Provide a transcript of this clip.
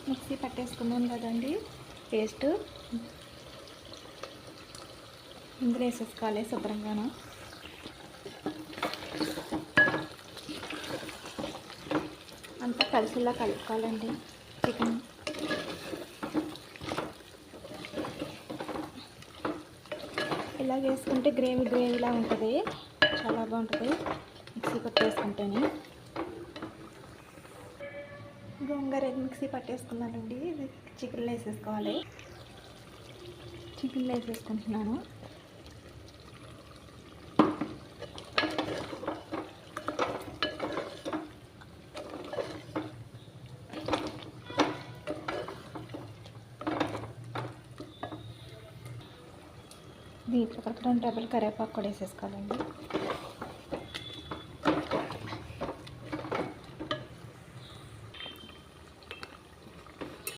Mixie పట్టేసుకున్నాను కదండి paste, ఇందులో వేసేసుకోవాలి శుభ్రంగాను. అంతా కలిసిలా కలుపుకోవాలండి చికెన్. ఇలా వేసుకుంటే గ్రేవీలా ఉంటుంది, చాలా బాగుంటుంది మిక్సీ పట్టేసుకుంటేనే. గోంగూర మిక్సీ పట్టేసుకున్నానండి, ఇది చికెన్లో వేసేసుకోవాలి. చికెన్లో వేసేసుకుంటున్నాను. దీంట్లో ఒక 2 టేబుల్ కరివేపాకు కూడా వేసేసుకోవాలండి.